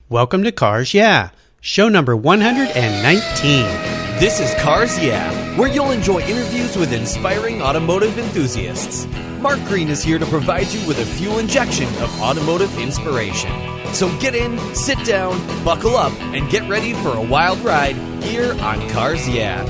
Welcome to Cars Yeah, show number 119. This is Cars Yeah, where you'll enjoy interviews with inspiring automotive enthusiasts. Mark Green is here to provide you with a fuel injection of automotive inspiration. So get in, sit down, buckle up, and get ready for a wild ride here on Cars Yeah.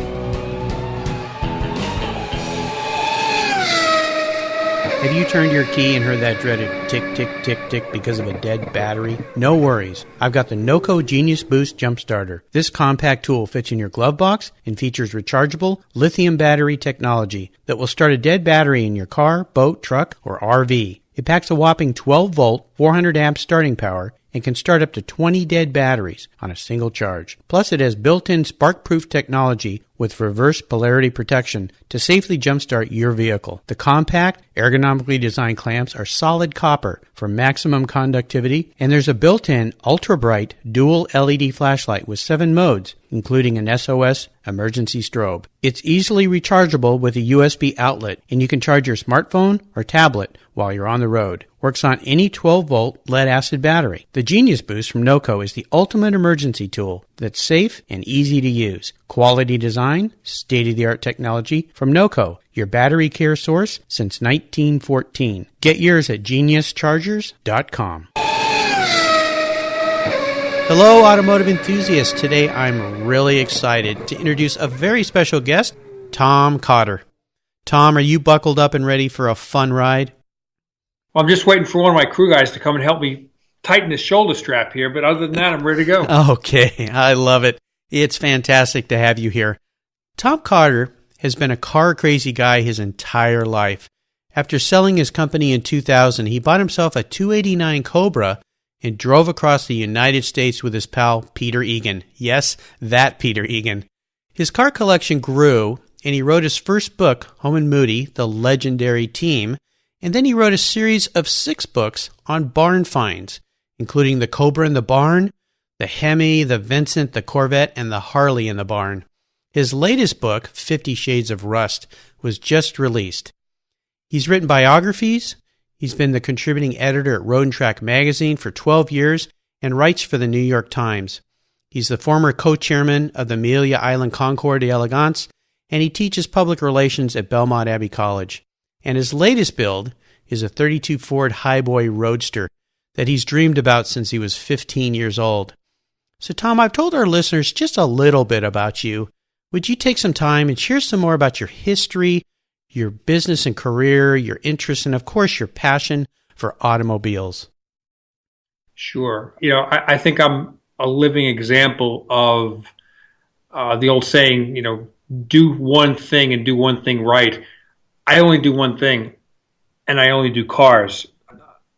Have you turned your key and heard that dreaded tick, tick, tick, tick because of a dead battery? No worries. I've got the Naoko Genius Boost Jump Starter. This compact tool fits in your glove box and features rechargeable lithium battery technology that will start a dead battery in your car, boat, truck, or RV. It packs a whopping 12-volt, 400 amp starting power and can start up to 20 dead batteries on a single charge. Plus, it has built-in spark-proof technology with reverse polarity protection to safely jumpstart your vehicle. The compact, ergonomically designed clamps are solid copper for maximum conductivity, and there's a built-in ultra-bright dual LED flashlight with 7 modes, including an SOS emergency strobe. It's easily rechargeable with a USB outlet, and you can charge your smartphone or tablet while you're on the road. Works on any 12-volt lead-acid battery. The Genius Boost from Naoko is the ultimate emergency tool that's safe and easy to use. Quality design, state-of-the-art technology from Naoko, your battery care source since 1914. Get yours at geniuschargers.com. Hello, automotive enthusiasts. Today I'm really excited to introduce a very special guest, Tom Cotter. Tom, are you buckled up and ready for a fun ride? Well, I'm just waiting for one of my crew guys to come and help me tighten this shoulder strap here, but other than that, I'm ready to go. Okay, I love it. It's fantastic to have you here. Tom Cotter has been a car-crazy guy his entire life. After selling his company in 2000, he bought himself a 289 Cobra and drove across the United States with his pal Peter Egan. Yes, that Peter Egan. His car collection grew, and he wrote his first book, Homan-Moody, The Legendary Team, and then he wrote a series of 6 books on barn finds, including the Cobra in the barn, the Hemi, the Vincent, the Corvette, and the Harley in the barn. His latest book, 50 Shades of Rust, was just released. He's written biographies. He's been the contributing editor at Road and Track magazine for 12 years and writes for the New York Times. He's the former co-chairman of the Amelia Island Concours de Elegance, and he teaches public relations at Belmont Abbey College. And his latest build is a 32 Ford Hi Boy Roadster that he's dreamed about since he was 15 years old. So, Tom, I've told our listeners just a little bit about you. Would you take some time and share some more about your history, your business and career, your interests, and, of course, your passion for automobiles? Sure. I think I'm a living example of the old saying, do one thing and do one thing right. I only do one thing, and I only do cars.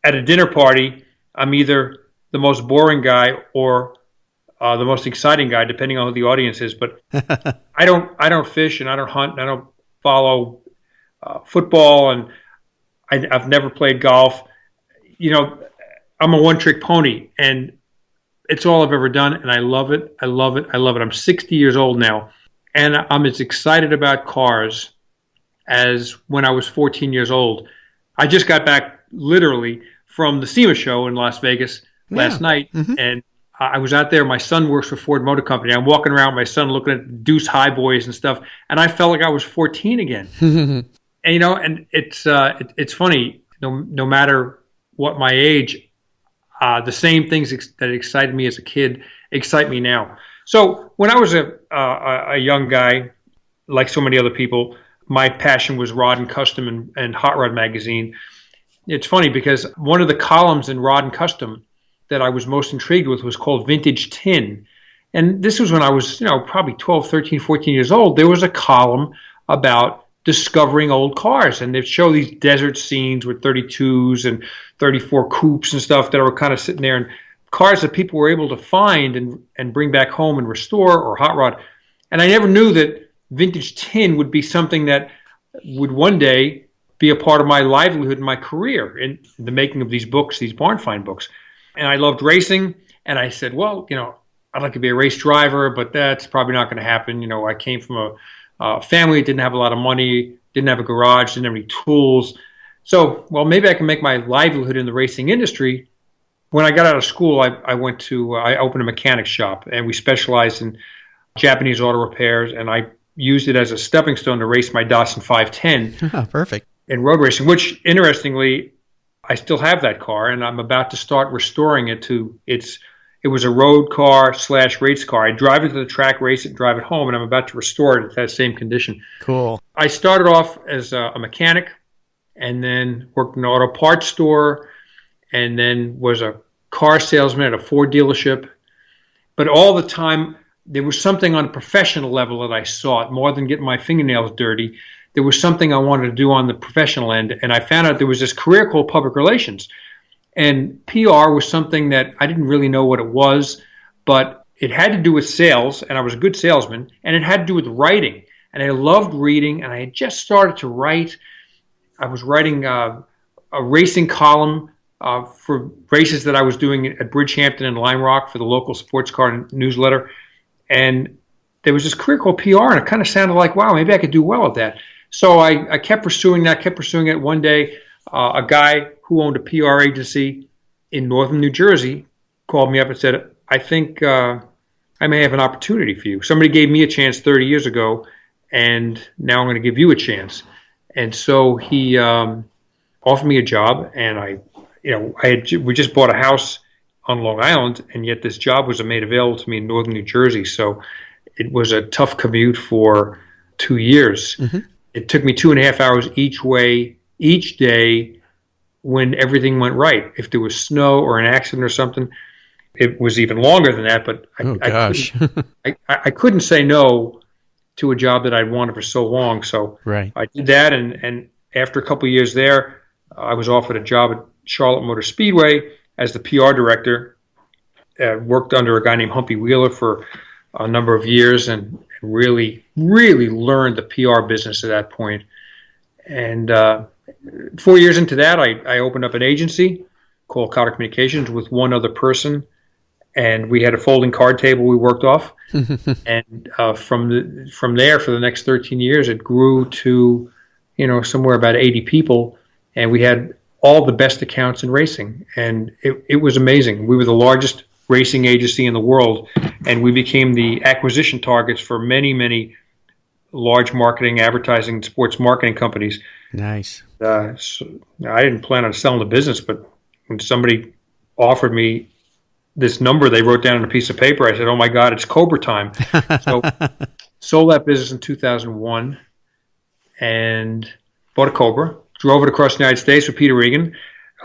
At a dinner party, I'm either the most boring guy or the most exciting guy, depending on who the audience is. But I don't fish and I don't hunt and I don't follow football, and I've never played golf. I'm a one-trick pony, and it's all I've ever done, and I love it. I love it. I love it. I'm 60 years old now, and I'm as excited about cars as when I was 14 years old. I just got back literally from the SEMA show in Las Vegas last night, and I was out there. My son works for Ford Motor Company. I'm walking around with my son looking at Deuce High Boys and stuff, and I felt like I was 14 again. And and it's funny. No matter what my age, the same things that excited me as a kid excite me now. So when I was a young guy, like so many other people, my passion was Rod and Custom and Hot Rod magazine. It's funny because one of the columns in Rod and Custom that I was most intrigued with was called Vintage Tin. And this was when I was, probably 12, 13, 14 years old. There was a column about discovering old cars, and they'd show these desert scenes with 32s and 34 coupes and stuff that were kind of sitting there, and cars that people were able to find and bring back home and restore, or hot rod. And I never knew that Vintage Tin would be something that would one day be a part of my livelihood and my career in the making of these books, these barn find books. And I loved racing, and I said, well, I'd like to be a race driver, but that's probably not going to happen. I came from a family that didn't have a lot of money, didn't have a garage, didn't have any tools. So, well, maybe I can make my livelihood in the racing industry. when I got out of school, I opened a mechanic shop, and we specialized in Japanese auto repairs, and I used it as a stepping stone to race my Datsun 510 Oh, perfect. in road racing, which, interestingly, I still have that car, and I'm about to start restoring it to it was a road car / race car. I drive it to the track, race it, drive it home, and I'm about to restore it to that same condition. Cool. I started off as a mechanic, and then worked in an auto parts store, and then was a car salesman at a Ford dealership. But all the time, there was something on a professional level that I sought, more than getting my fingernails dirty. There was something I wanted to do on the professional end, and I found out there was this career called public relations. And PR was something that I didn't really know what it was, but it had to do with sales, and I was a good salesman, and it had to do with writing. And I loved reading, and I had just started to write. I was writing a racing column for races that I was doing at Bridgehampton and Lime Rock for the local sports car newsletter. And there was this career called PR, and it kind of sounded like, wow, maybe I could do well at that. So I kept pursuing it. One day, a guy who owned a PR agency in northern New Jersey called me up and said, I think I may have an opportunity for you. Somebody gave me a chance 30 years ago, and now I'm going to give you a chance. And so he offered me a job, and we just bought a house on Long Island, and yet this job was made available to me in northern New Jersey. So it was a tough commute for 2 years. Mm-hmm. It took me 2.5 hours each way, each day, when everything went right. If there was snow or an accident or something, it was even longer than that. But I couldn't say no to a job that I'd wanted for so long. So right. I did that, and after a couple of years there, I was offered a job at Charlotte Motor Speedway as the PR director. Worked under a guy named Humpy Wheeler for a number of years, and really, really learned the PR business at that point. And 4 years into that, I opened up an agency called Cotter Communications with one other person, and we had a folding card table we worked off. And from there, for the next 13 years, it grew to somewhere about 80 people, and we had all the best accounts in racing, and it was amazing. We were the largest racing agency in the world, and we became the acquisition targets for many, many large marketing, advertising, sports marketing companies. Nice. So I didn't plan on selling the business, but when somebody offered me this number they wrote down on a piece of paper, I said, oh my God, it's Cobra time. So sold that business in 2001 and bought a Cobra, drove it across the United States with Peter Egan,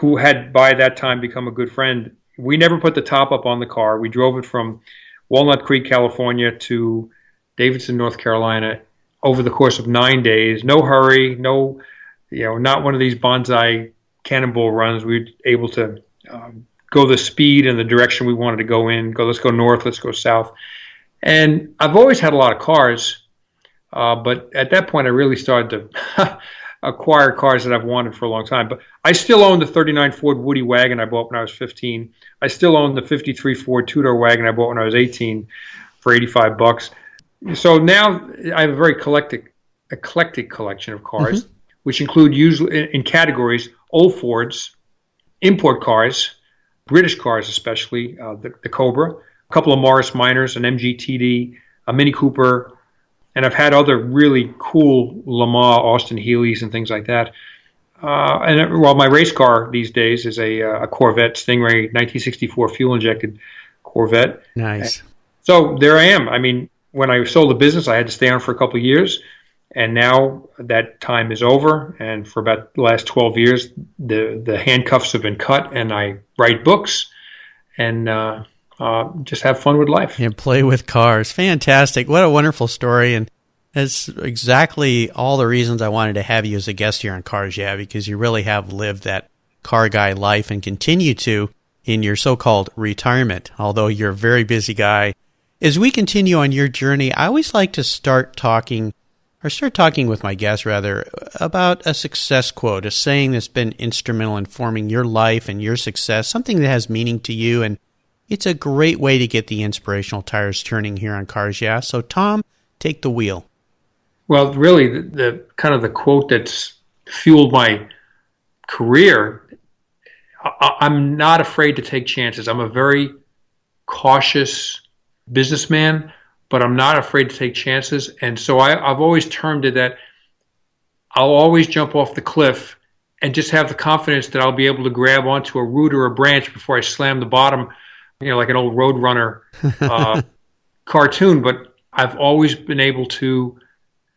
who had by that time become a good friend. We never put the top up on the car. We drove it from Walnut Creek, California to Davidson, North Carolina over the course of 9 days. No hurry, not one of these bonsai cannonball runs. We were able to go the speed and the direction we wanted to go in. Let's go north, let's go south. And I've always had a lot of cars, but at that point I really started to acquire cars that I've wanted for a long time. But I still own the 39 Ford Woody wagon I bought when I was 15. I still own the 53 Ford two-door wagon I bought when I was 18 for $85. So now I have a very eclectic collection of cars, mm-hmm. which include usually in categories old Fords, import cars, British cars especially, the Cobra, a couple of Morris Minors, an MGTD, a Mini Cooper, and I've had other really cool Le Mans Austin Healey's and things like that. My race car these days is a Corvette Stingray 1964 fuel-injected Corvette. Nice. And so there I am. I mean, when I sold the business, I had to stay on for a couple of years, and now that time is over. And for about the last 12 years, the handcuffs have been cut, and I write books and just have fun with life. And play with cars. Fantastic. What a wonderful story. And that's exactly all the reasons I wanted to have you as a guest here on Cars Yeah, because you really have lived that car guy life and continue to in your so-called retirement, although you're a very busy guy. As we continue on your journey, I always like to start talking with my guests, rather, about a success quote, a saying that's been instrumental in forming your life and your success, something that has meaning to you, and it's a great way to get the inspirational tires turning here on Cars Yeah. So, Tom, take the wheel. Well, really, the kind of the quote that's fueled my career, I'm not afraid to take chances. I'm a very cautious businessman, but I'm not afraid to take chances. And so I've always termed it that I'll always jump off the cliff and just have the confidence that I'll be able to grab onto a root or a branch before I slam the bottom, like an old Roadrunner cartoon. But I've always been able to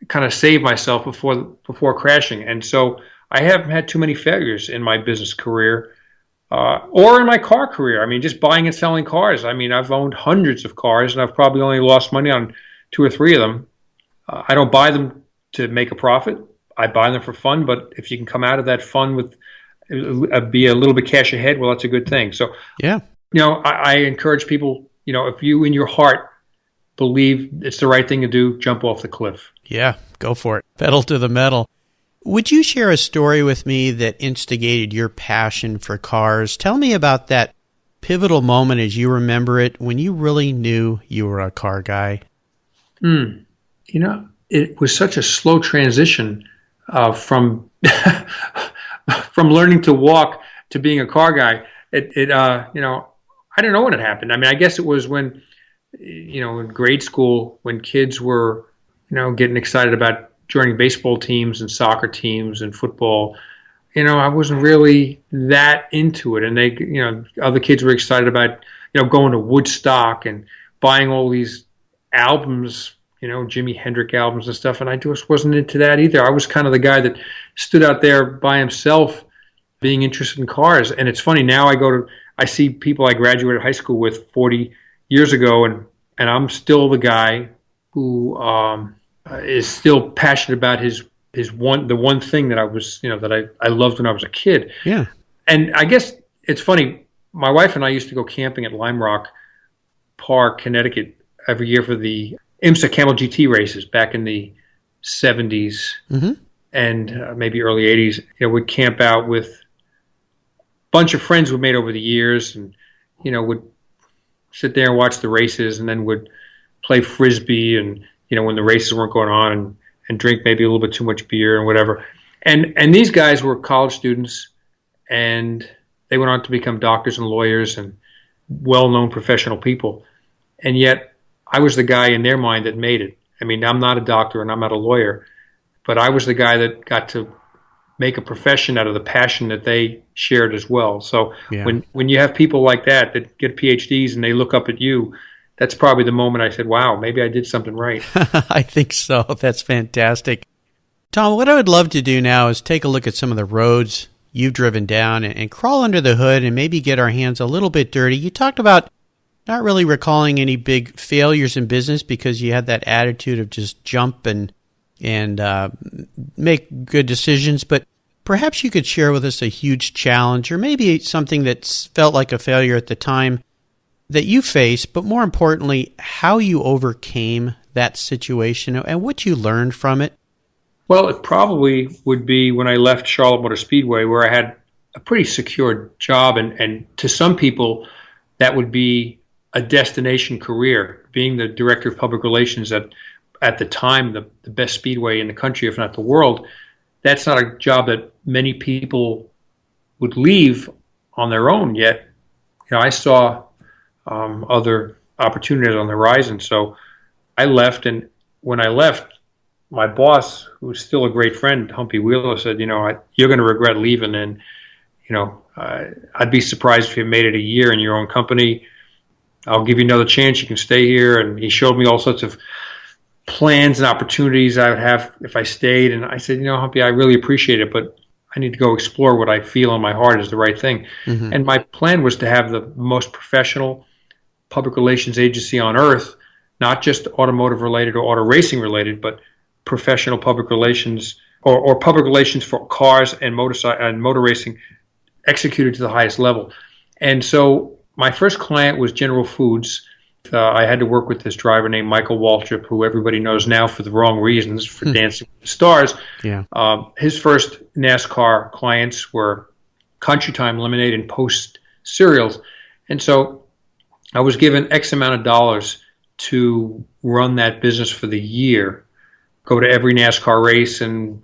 kind of save myself before crashing. And so I haven't had too many failures in my business career. Or in my car career. I mean, just buying and selling cars. I mean, I've owned hundreds of cars, and I've probably only lost money on 2 or 3 of them. I don't buy them to make a profit. I buy them for fun, but if you can come out of that fun with be a little bit cash ahead, well, that's a good thing. So, yeah, I encourage people, if you in your heart believe it's the right thing to do, jump off the cliff. Yeah, go for it. Pedal to the metal. Would you share a story with me that instigated your passion for cars? Tell me about that pivotal moment as you remember it when you really knew you were a car guy. It was such a slow transition from from learning to walk to being a car guy. I don't know when it happened. I mean, I guess it was when, in grade school, when kids were, getting excited about joining baseball teams and soccer teams and football. I wasn't really that into it. And they, other kids were excited about, going to Woodstock and buying all these albums, Jimi Hendrix albums and stuff. And I just wasn't into that either. I was kind of the guy that stood out there by himself being interested in cars. And it's funny, now I see people I graduated high school with 40 years ago, and I'm still the guy who, is still passionate about the one thing that I was, that I loved when I was a kid. Yeah. And I guess it's funny, my wife and I used to go camping at Lime Rock Park, Connecticut every year for the IMSA Camel GT races back in the 70s and maybe early 80s. We'd camp out with a bunch of friends we'd made over the years, and, would sit there and watch the races, and then would play Frisbee and, when the races weren't going on, and drink maybe a little bit too much beer and whatever. And these guys were college students, and they went on to become doctors and lawyers and well-known professional people. And yet I was the guy in their mind that made it. I mean, I'm not a doctor and I'm not a lawyer, but I was the guy that got to make a profession out of the passion that they shared as well. So when you have people like that get PhDs and they look up at you, that's probably the moment I said, wow, maybe I did something right. I think so. That's fantastic. Tom, what I would love to do now is take a look at some of the roads you've driven down and crawl under the hood and maybe get our hands a little bit dirty. You talked about not really recalling any big failures in business because you had that attitude of just jump and make good decisions, but perhaps you could share with us a huge challenge or maybe something that felt like a failure at the time that you faced, but more importantly, how you overcame that situation and what you learned from it. Well, it probably would be when I left Charlotte Motor Speedway, where I had a pretty secure job, and to some people, that would be a destination career, being the director of public relations at the time, the best speedway in the country, if not the world. That's not a job that many people would leave on their own. Yet, I saw other opportunities on the horizon. So I left, and when I left, my boss, who's still a great friend, Humpy Wheeler, said, you're going to regret leaving, and, I'd be surprised if you made it a year in your own company. I'll give you another chance. You can stay here. And he showed me all sorts of plans and opportunities I would have if I stayed. And I said, Humpy, I really appreciate it, but I need to go explore what I feel in my heart is the right thing. Mm-hmm. And my plan was to have the most professional public relations agency on earth, not just automotive related or auto racing related, but professional public relations or public relations for cars and motor racing executed to the highest level. And so my first client was General Foods. I had to work with this driver named Michael Waltrip, who everybody knows now for the wrong reasons, for Dancing with the Stars. Yeah. His first NASCAR clients were Country Time Lemonade and Post cereals. And so I was given X amount of dollars to run that business for the year, go to every NASCAR race, and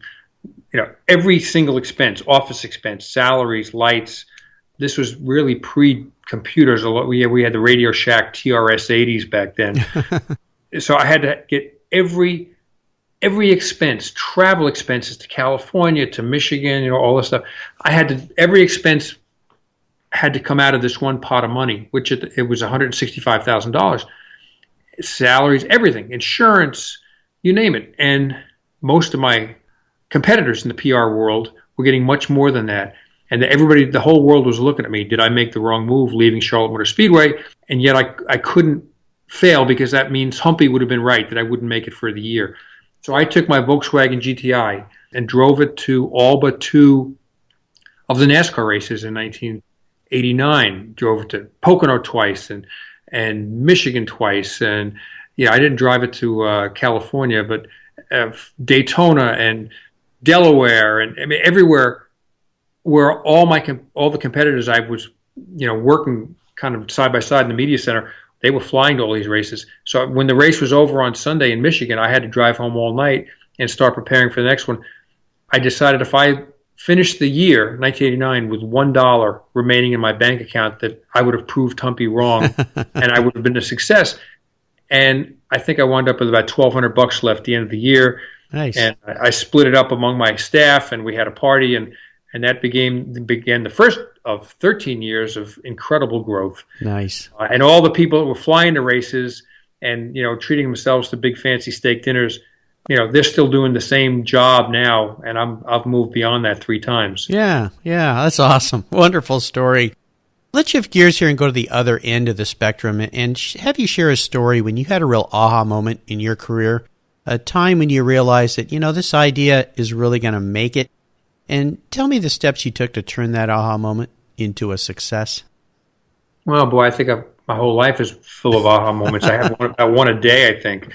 every single expense, office expense, salaries, lights, this was really pre-computers. We had the Radio Shack TRS-80s back then. So I had to get every expense, travel expenses to California, to Michigan, all this stuff. Every expense had to come out of this one pot of money, which it was $165,000. Salaries, everything, insurance, you name it. And most of my competitors in the PR world were getting much more than that. And the whole world was looking at me. Did I make the wrong move leaving Charlotte Motor Speedway? And yet I couldn't fail, because that means Humpy would have been right that I wouldn't make it for the year. So I took my Volkswagen GTI and drove it to all but 2 of the NASCAR races in 1989. Drove it to Pocono twice and Michigan twice. And I didn't drive it to California, but Daytona and Delaware, and I mean everywhere where all the competitors I was working kind of side by side in the media center, they were flying to all these races. So when the race was over on Sunday in Michigan, I had to drive home all night and start preparing for the next one. I decided if I finished the year, 1989, with $1 remaining in my bank account, that I would have proved Humpy wrong and I would have been a success. And I think I wound up with about $1,200 left at the end of the year. Nice. And I split it up among my staff, and we had a party, and that began the first of 13 years of incredible growth. Nice. And all the people that were flying to races and treating themselves to big fancy steak dinners, they're still doing the same job now, and I've moved beyond that 3 times. Yeah, that's awesome. Wonderful story. Let's shift gears here and go to the other end of the spectrum and have you share a story when you had a real aha moment in your career, a time when you realized that, this idea is really going to make it. And tell me the steps you took to turn that aha moment into a success. Well, boy, I think my whole life is full of aha moments. I have about one a day, I think.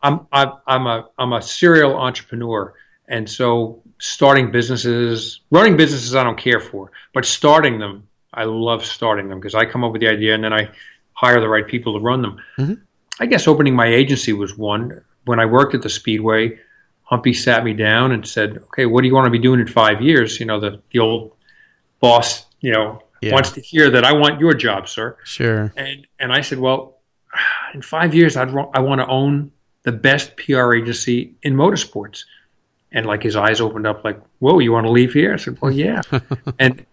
I'm a serial entrepreneur, and so starting businesses, running businesses, I don't care for, but starting them, I love starting them because I come up with the idea and then I hire the right people to run them. Mm-hmm. I guess opening my agency was one. When I worked at the Speedway, Humpy sat me down and said, "Okay, what do you want to be doing in 5 years?" The old boss, wants to hear that I want your job, sir. Sure. And I said, well, in 5 years, I want to own the best PR agency in motorsports. And like his eyes opened up like, whoa, you want to leave here? I said, well, yeah. And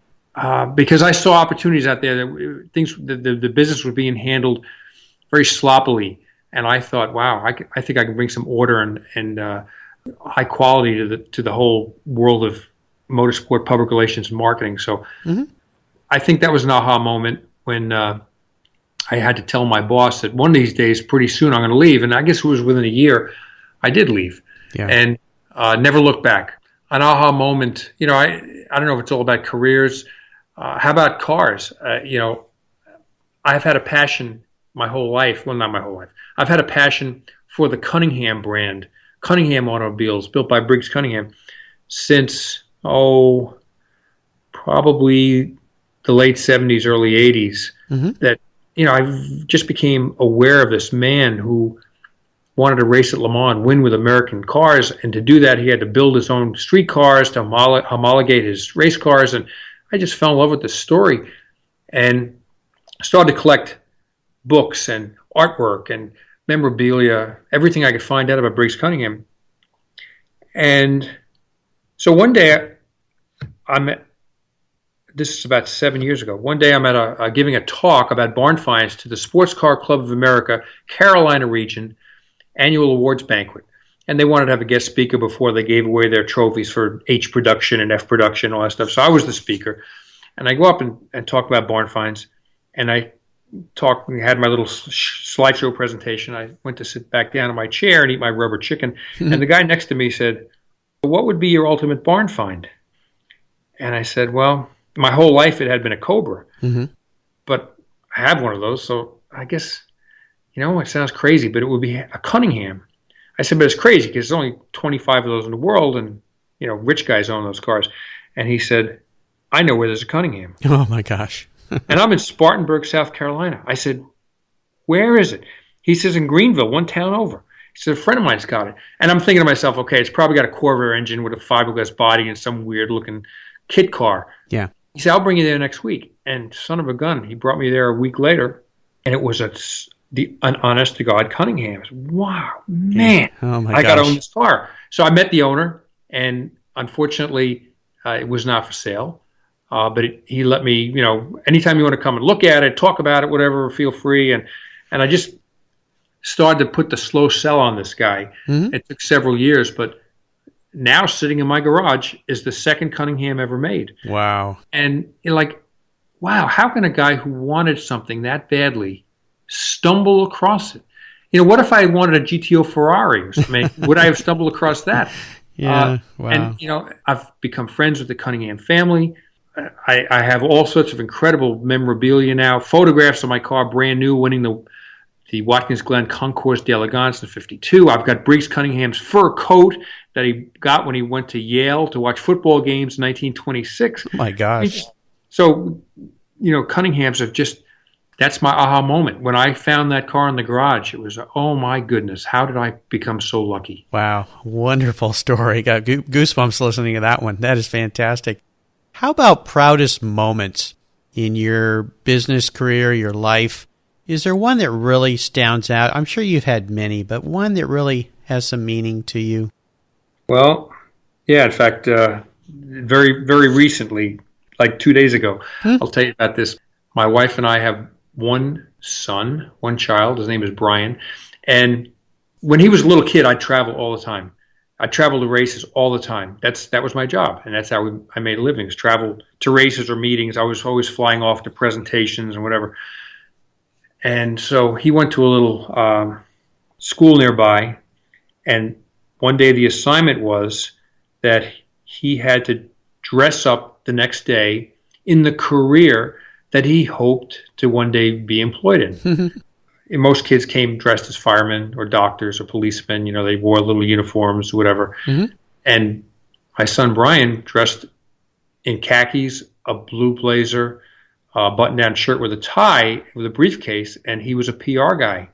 because I saw opportunities out there that the business was being handled very sloppily. And I thought, wow, I think I can bring some order and high quality to the whole world of motorsport public relations and marketing. So I think that was an aha moment when I had to tell my boss that one of these days, pretty soon, I'm going to leave. And I guess it was within a year, I did leave and never looked back. An aha moment, I don't know if it's all about careers. How about cars? I've had a passion my whole life. Well, not my whole life. I've had a passion for the Cunningham brand, Cunningham automobiles built by Briggs Cunningham since, probably the late 70s, early 80s. That, I just became aware of this man who wanted to race at Le Mans, win with American cars. And to do that, he had to build his own street cars to homologate his race cars. And I just fell in love with this story and started to collect books and artwork and memorabilia, everything I could find out about Briggs Cunningham. And so one day, this is about 7 years ago, one day I'm at giving a talk about barn finds to the Sports Car Club of America, Carolina region, annual awards banquet. And they wanted to have a guest speaker before they gave away their trophies for H production and F production and all that stuff. So I was the speaker. And I go up and talk about barn finds. And I had my little slideshow presentation. I went to sit back down in my chair and eat my rubber chicken. And the guy next to me said, "What would be your ultimate barn find?" And I said, well, my whole life it had been a Cobra. But I have one of those. So I guess, it sounds crazy, but it would be a Cunningham. I said, but it's crazy because there's only 25 of those in the world and, rich guys own those cars. And he said, I know where there's a Cunningham. Oh, my gosh. And I'm in Spartanburg, South Carolina. I said, where is it? He says, in Greenville, one town over. He said, a friend of mine's got it. And I'm thinking to myself, okay, it's probably got a Corvette engine with a fiberglass body and some weird-looking kit car. Yeah. He said, I'll bring you there next week. And son of a gun, he brought me there a week later, and it was an honest to God Cunningham's. Wow, man. Oh my I got to gosh. own this car. So I met the owner, and unfortunately, it was not for sale. But he let me, anytime you want to come and look at it, talk about it, whatever, feel free. And I just started to put the slow sell on this guy. Mm-hmm. It took several years, but now sitting in my garage is the second Cunningham ever made. Wow. And you're like, wow, how can a guy who wanted something that badly stumble across it? What if I wanted a GTO Ferrari? I mean, would I have stumbled across that? Yeah. Wow. And, I've become friends with the Cunningham family. I have all sorts of incredible memorabilia now. Photographs of my car, brand new, winning the Watkins Glen Concours d'Elegance in '52. I've got Briggs Cunningham's fur coat that he got when he went to Yale to watch football games in 1926. Oh my gosh. So, Cunninghams are just, that's my aha moment. When I found that car in the garage, it was, oh my goodness, how did I become so lucky? Wow. Wonderful story. Got goosebumps listening to that one. That is fantastic. How about proudest moments in your business career, your life? Is there one that really stands out? I'm sure you've had many, but one that really has some meaning to you? Well, yeah, in fact, very, very recently, like 2 days ago, I'll tell you about this. My wife and I have one son, one child. His name is Brian. And when he was a little kid, I'd travel all the time. I traveled to races all the time. That was my job, and that's how I made a living, is travel to races or meetings. I was always flying off to presentations and whatever. And so he went to a little school nearby, and one day the assignment was that he had to dress up the next day in the career that he hoped to one day be employed in. And most kids came dressed as firemen or doctors or policemen. They wore little uniforms, whatever. Mm-hmm. And my son Brian dressed in khakis, a blue blazer, a button-down shirt with a tie, with a briefcase, and he was a PR guy.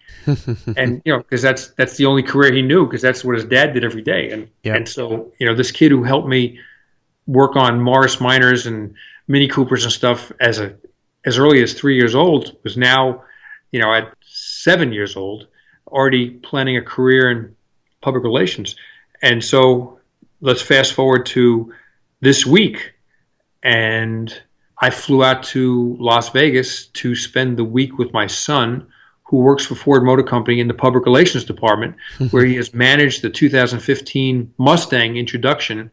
And because that's the only career he knew, because that's what his dad did every day. And so this kid who helped me work on Morris Minors and Mini Coopers and stuff as early as 3 years old was now, at 7 years old, already planning a career in public relations. And so let's fast forward to this week, and I flew out to Las Vegas to spend the week with my son, who works for Ford Motor Company in the public relations department, where he has managed the 2015 Mustang introduction,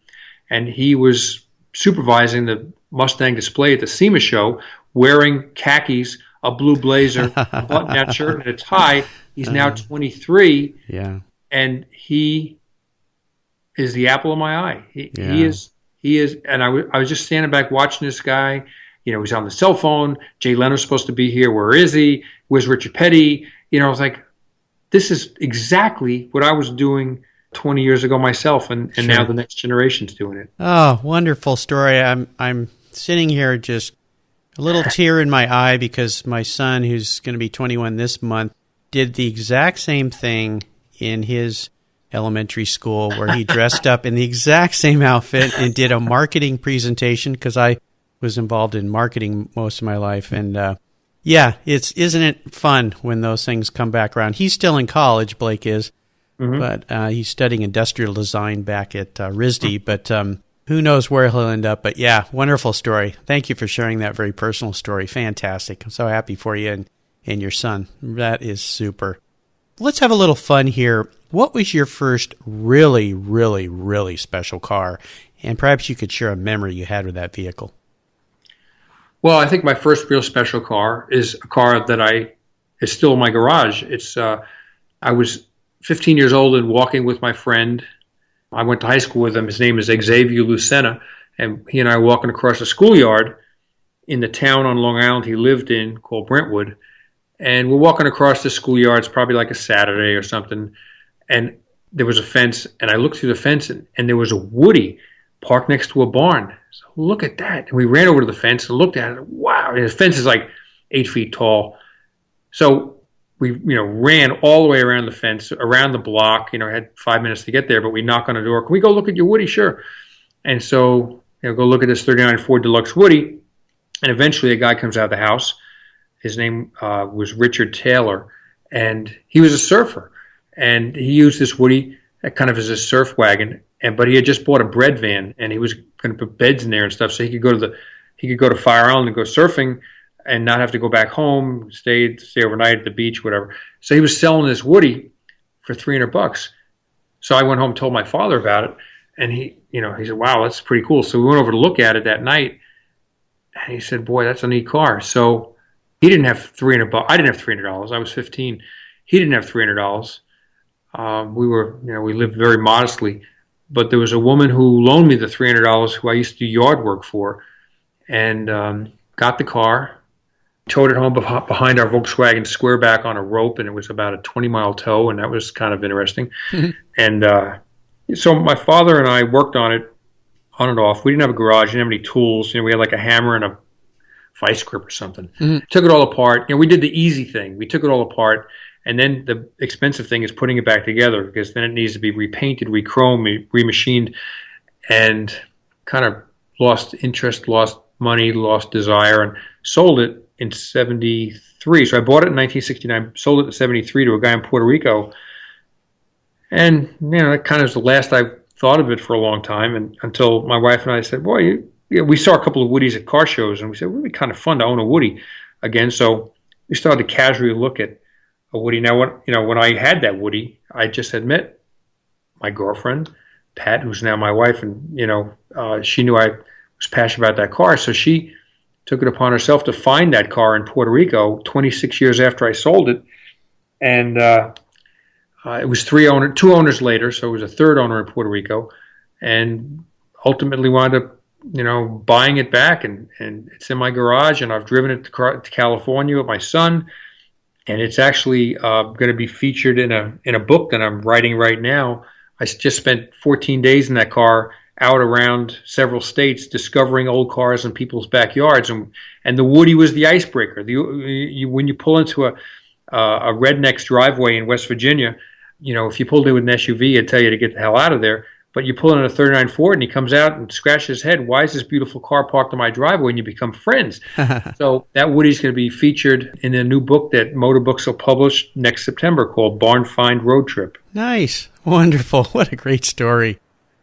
and he was supervising the Mustang display at the SEMA show, wearing khakis, a blue blazer, a button-down shirt, and a tie. He's now 23, and he is the apple of my eye. He is, and I was just standing back watching this guy. He's on the cell phone. Jay Leno's supposed to be here. Where is he? Where's Richard Petty? I was like, this is exactly what I was doing 20 years ago myself, and now the next generation's doing it. Oh, wonderful story. I'm sitting here just a little tear in my eye because my son, who's going to be 21 this month, did the exact same thing in his elementary school, where he dressed up in the exact same outfit and did a marketing presentation, because I was involved in marketing most of my life. And isn't it fun when those things come back around? He's still in college, Blake is, but he's studying industrial design back at RISD, but who knows where he'll end up. But yeah, wonderful story. Thank you for sharing that very personal story. Fantastic. I'm so happy for you and your son. That is super. Let's have a little fun here. What was your first really, really, really special car? And perhaps you could share a memory you had with that vehicle. Well, I think my first real special car is a car that is still in my garage. I was 15 years old and walking with my friend. I went to high school with him. His name is Xavier Lucena, and he and I were walking across a schoolyard in the town on Long Island he lived in called Brentwood. And we're walking across the schoolyard. It's probably like a Saturday or something. And there was a fence, and I looked through the fence, and there was a Woody parked next to a barn. So look at that. And we ran over to the fence and looked at it. Wow. And the fence is like 8 feet tall. So we, ran all the way around the fence, around the block, had 5 minutes to get there, but we knock on the door. Can we go look at your Woody? Sure. And so, go look at this 39 Ford Deluxe Woody. And eventually a guy comes out of the house. His name was Richard Taylor, and he was a surfer. And he used this Woody kind of as a surf wagon. But he had just bought a bread van, and he was going to put beds in there and stuff, so he could go to Fire Island and go surfing, and not have to go back home, stay overnight at the beach, whatever. So he was selling this Woody for $300. So I went home and told my father about it, and he said, "Wow, that's pretty cool." So we went over to look at it that night, and he said, "Boy, that's a neat car." So he didn't have $300. I didn't have $300. I was 15. He didn't have $300. We lived very modestly, but there was a woman who loaned me the $300 who I used to do yard work for, and got the car, towed it home behind our Volkswagen Squareback on a rope, and it was about a 20-mile tow, and that was kind of interesting. And so my father and I worked on it on and off. We didn't have a garage, didn't have any tools. We had like a hammer and a vice grip or something. Took it all apart. We did the easy thing. We took it all apart, and then the expensive thing is putting it back together, because then it needs to be repainted, rechromed, remachined, and kind of lost interest, lost money, lost desire, and sold it in 73. So I bought it in 1969, sold it in 73 to a guy in Puerto Rico. And, that kind of was the last I thought of it for a long time, and until my wife and I said, "Boy, we saw a couple of Woodies at car shows," and we said, "It would be kind of fun to own a Woody again." So we started to casually look at a Woody. Now, when I had that Woody, I just admit, my girlfriend, Pat, who's now my wife, and, she knew I was passionate about that car, so she took it upon herself to find that car in Puerto Rico 26 years after I sold it. And it was two owners later, so it was a third owner in Puerto Rico, and ultimately wound up, buying it back, and it's in my garage, and I've driven it to California with my son, and it's actually going to be featured in a book that I'm writing right now. I just spent 14 days in that car, out around several states, discovering old cars in people's backyards, and the Woody was the icebreaker. When you pull into a redneck's driveway in West Virginia, if you pulled in with an SUV, it'd tell you to get the hell out of there. But you pull in a 39 Ford, and he comes out and scratches his head. "Why is this beautiful car parked on my driveway?" And you become friends. So that Woody's going to be featured in a new book that Motor Books will publish next September called Barn Find Road Trip. Nice. Wonderful. What a great story.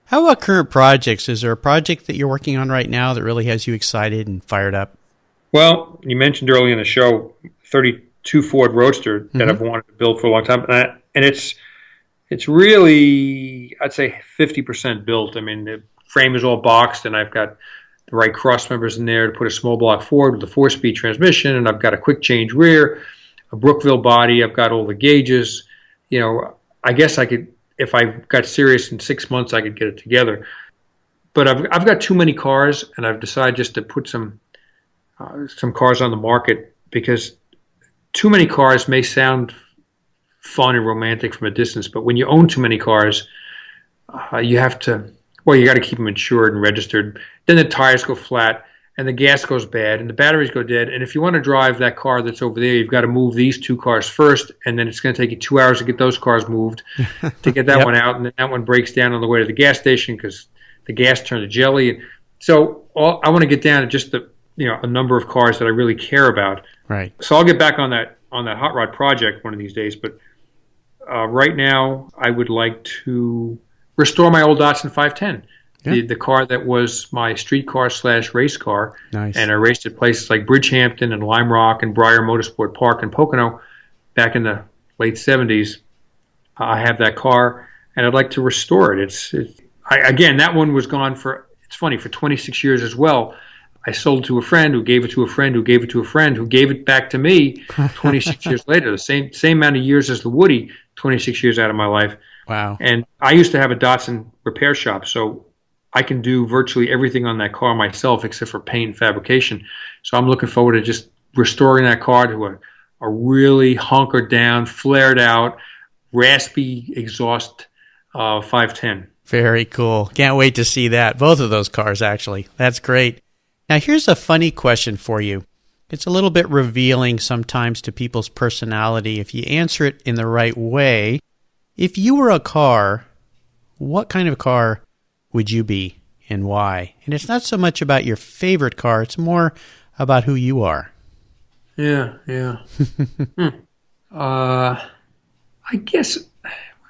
How about current projects? Is there a project that you're working on right now that really has you excited and fired up? Well, you mentioned earlier in the show 32 Ford Roadster that I've wanted to build for a long time, and it's really, I'd say, 50% built. I mean, the frame is all boxed, and I've got the right cross members in there to put a small block Ford with a 4-speed transmission, and I've got a quick change rear, a Brookville body. I've got all the gauges. I guess I could, if I got serious in 6 months, I could get it together. But I've got too many cars, and I've decided just to put some cars on the market, because too many cars may sound fun and romantic from a distance, but when you own too many cars, you got to keep them insured and registered. Then the tires go flat, and the gas goes bad, and the batteries go dead. And if you want to drive that car that's over there, you've got to move these 2 cars first, and then it's going to take you 2 hours to get those cars moved, to get that one out, and then that one breaks down on the way to the gas station because the gas turned to jelly. So I want to get down to just a number of cars that I really care about. Right. So I'll get back on that hot rod project one of these days. But right now, I would like to restore my old Datsun 510. The car that was my street car / race car. Nice. And I raced at places like Bridgehampton and Lime Rock and Briar Motorsport Park in Pocono back in the late 70s. I have that car, and I'd like to restore it. Again, that one was gone for 26 years as well. I sold it to a friend who gave it to a friend who gave it to a friend who gave it back to me 26 years later. The same amount of years as the Woody, 26 years out of my life. Wow. And I used to have a Datsun repair shop, so I can do virtually everything on that car myself except for paint and fabrication. So I'm looking forward to just restoring that car to a really hunkered down, flared out, raspy exhaust 510. Very cool. Can't wait to see that. Both of those cars, actually. That's great. Now, here's a funny question for you. It's a little bit revealing sometimes to people's personality if you answer it in the right way. If you were a car, what kind of car would you be and why? And it's not so much about your favorite car. It's more about who you are. Yeah. I guess,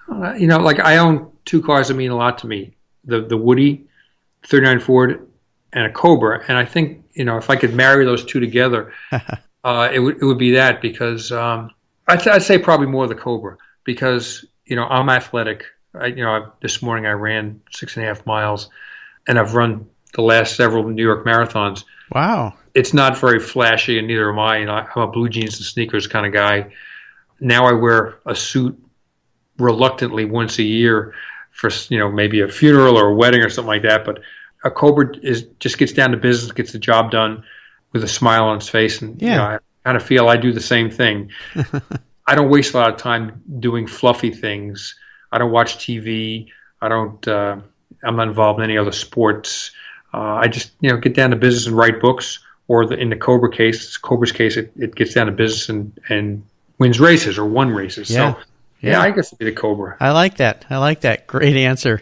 like I own two cars that mean a lot to me. The Woody, 39 Ford, and a Cobra. And I think, if I could marry those two together, it would be that, because I'd say probably more the Cobra, because, I'm athletic. This morning I ran 6.5 miles, and I've run the last several New York marathons. Wow. It's not very flashy, and neither am I. I'm a blue jeans and sneakers kind of guy. Now I wear a suit reluctantly once a year for, maybe a funeral or a wedding or something like that. But a Cobra just gets down to business, gets the job done with a smile on its face. And I kind of feel I do the same thing. I don't waste a lot of time doing fluffy things. I don't watch TV. I'm not involved in any other sports. I just, get down to business and write books. Or in the Cobra's case, it gets down to business and wins races or won races. Yeah. So, I guess it'd be the Cobra. I like that. Great answer.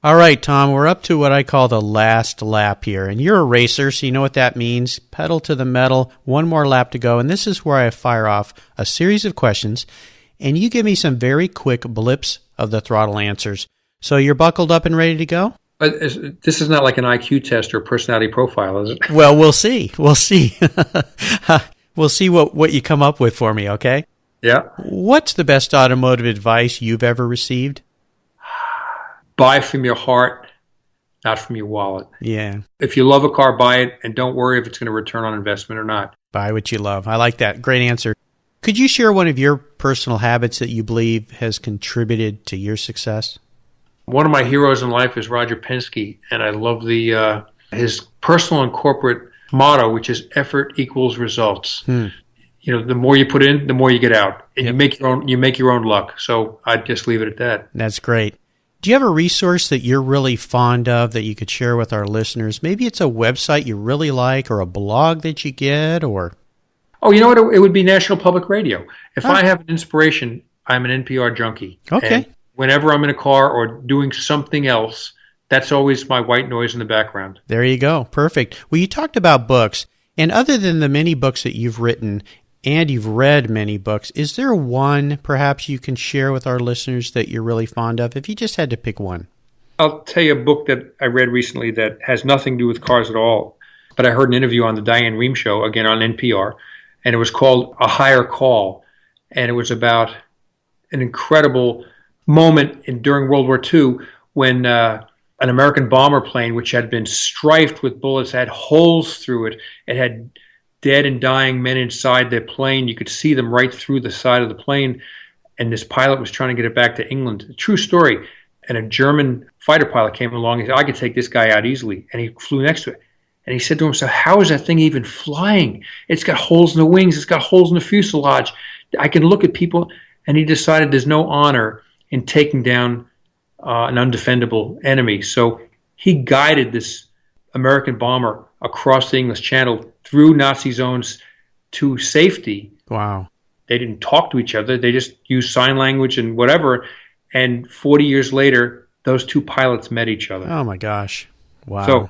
All right, Tom, we're up to what I call the last lap here. And you're a racer, so you know what that means. Pedal to the metal, one more lap to go. And this is where I fire off a series of questions, and you give me some very quick blips of the throttle answers. So you're buckled up and ready to go? This is not like an IQ test or personality profile, is it? Well, we'll see. We'll see. We'll see what you come up with for me, okay? Yeah. What's the best automotive advice you've ever received? Buy from your heart, not from your wallet. Yeah. If you love a car, buy it, and don't worry if it's going to return on investment or not. Buy what you love. I like that. Great answer. Could you share one of your personal habits that you believe has contributed to your success? One of my heroes in life is Roger Penske, and I love his personal and corporate motto, which is effort equals results. The more you put in, the more you get out, and you make your own luck. So I'd just leave it at that. That's great. Do you have a resource that you're really fond of that you could share with our listeners? Maybe it's a website you really like, or a blog that you get, or... Oh, you know what? It would be National Public Radio. If I have an inspiration, I'm an NPR junkie. Okay. And whenever I'm in a car or doing something else, that's always my white noise in the background. There you go. Perfect. Well, you talked about books, and other than the many books that you've written, and you've read many books, is there one perhaps you can share with our listeners that you're really fond of, if you just had to pick one? I'll tell you a book that I read recently that has nothing to do with cars at all, but I heard an interview on the Diane Rehm show, again on NPR, and it was called A Higher Call, and it was about an incredible moment during World War II when an American bomber plane, which had been strifed with bullets, had holes through it. It had dead and dying men inside the plane. You could see them right through the side of the plane, and this pilot was trying to get it back to England. A true story. And a German fighter pilot came along and said, I could take this guy out easily. And he flew next to it. And he said to himself, how is that thing even flying? It's got holes in the wings. It's got holes in the fuselage. I can look at people. And he decided there's no honor in taking down an undefendable enemy. So he guided this American bomber across the English Channel through Nazi zones to safety. Wow. They didn't talk to each other. They just used sign language and whatever. And 40 years later, those two pilots met each other. Oh, my gosh. Wow. So,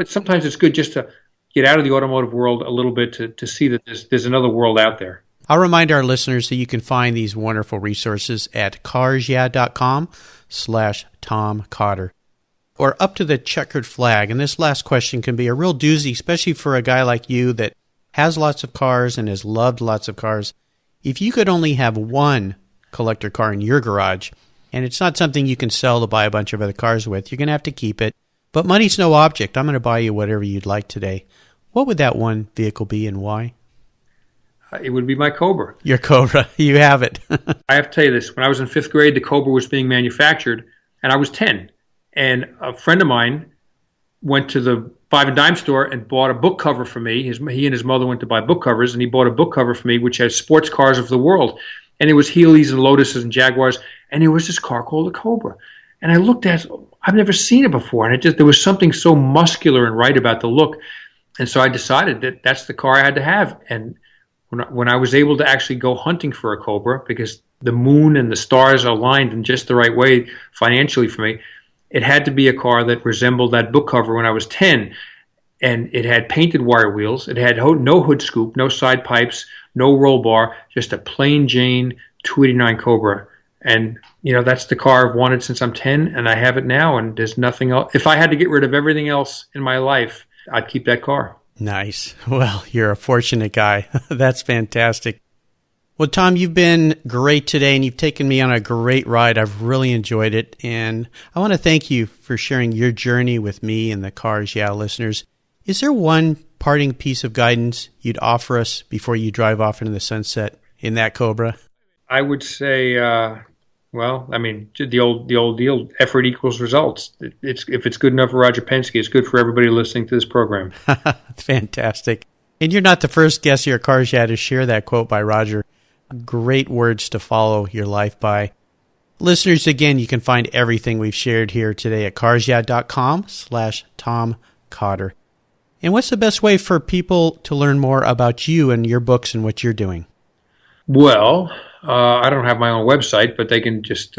sometimes it's good just to get out of the automotive world a little bit to see that there's another world out there. I'll remind our listeners that you can find these wonderful resources at carsyeah.com/Tom Cotter, or Up to the Checkered Flag. And this last question can be a real doozy, especially for a guy like you that has lots of cars and has loved lots of cars. If you could only have one collector car in your garage, and it's not something you can sell to buy a bunch of other cars with, you're going to have to keep it. But money's no object. I'm going to buy you whatever you'd like today. What would that one vehicle be and why? It would be my Cobra. Your Cobra. You have it. I have to tell you this. When I was in 5th grade, the Cobra was being manufactured, and I was 10. And a friend of mine went to the Five and Dime store and bought a book cover for me. He and his mother went to buy book covers, and he bought a book cover for me which has sports cars of the world. And it was Healey's and Lotuses and Jaguars, and there was this car called the Cobra. And I looked at it, I've never seen it before, and there was something so muscular and right about the look. And so I decided that that's the car I had to have. And when I was able to actually go hunting for a Cobra, because the moon and the stars aligned in just the right way financially for me, it had to be a car that resembled that book cover when I was 10. and it had painted wire wheels. It had no hood scoop, no side pipes, no roll bar, just a plain Jane 289 Cobra. And, that's the car I've wanted since I'm 10, and I have it now, and there's nothing else. If I had to get rid of everything else in my life, I'd keep that car. Nice. Well, you're a fortunate guy. That's fantastic. Well, Tom, you've been great today, and you've taken me on a great ride. I've really enjoyed it, and I want to thank you for sharing your journey with me and the Cars Yeah listeners. Is there one parting piece of guidance you'd offer us before you drive off into the sunset in that Cobra? I would say, the old deal, effort equals results. If it's good enough for Roger Penske, it's good for everybody listening to this program. Fantastic. And you're not the first guest here at Cars Yeah to share that quote by Roger. Great words to follow your life by. Listeners, again, you can find everything we've shared here today at carsyeah.com/Tom Cotter. And what's the best way for people to learn more about you and your books and what you're doing? Well, I don't have my own website, but they can just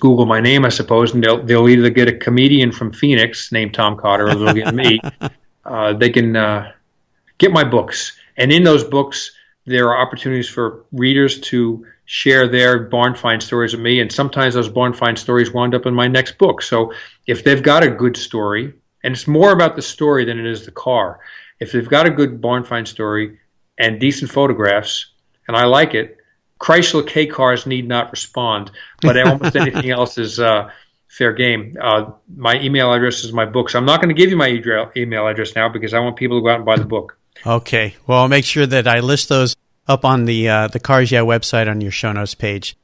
Google my name, I suppose, and they'll either get a comedian from Phoenix named Tom Cotter, or they'll get me. They can get my books, and in those books, there are opportunities for readers to share their barn find stories with me, and sometimes those barn find stories wound up in my next book. So if they've got a good story, and it's more about the story than it is the car, if they've got a good barn find story and decent photographs, and I like it, Chrysler K cars need not respond, but almost anything else is fair game. My email address is my book, so I'm not going to give you my email address now because I want people to go out and buy the book. Okay. Well, I'll make sure that I list those up on the Cars Yeah website on your show notes page.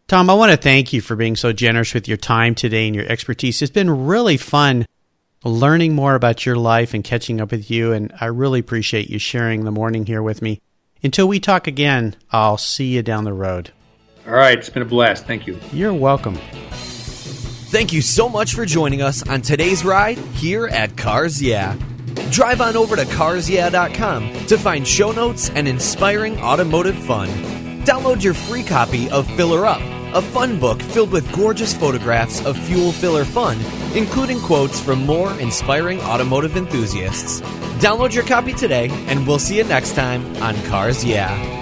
Tom, I want to thank you for being so generous with your time today and your expertise. It's been really fun learning more about your life and catching up with you, and I really appreciate you sharing the morning here with me. Until we talk again, I'll see you down the road. All right. It's been a blast. Thank you. You're welcome. Thank you so much for joining us on today's ride here at Cars Yeah. Drive on over to carsyeah.com to find show notes and inspiring automotive fun. Download your free copy of Filler Up, a fun book filled with gorgeous photographs of fuel filler fun, including quotes from more inspiring automotive enthusiasts. Download your copy today, and we'll see you next time on Cars Yeah.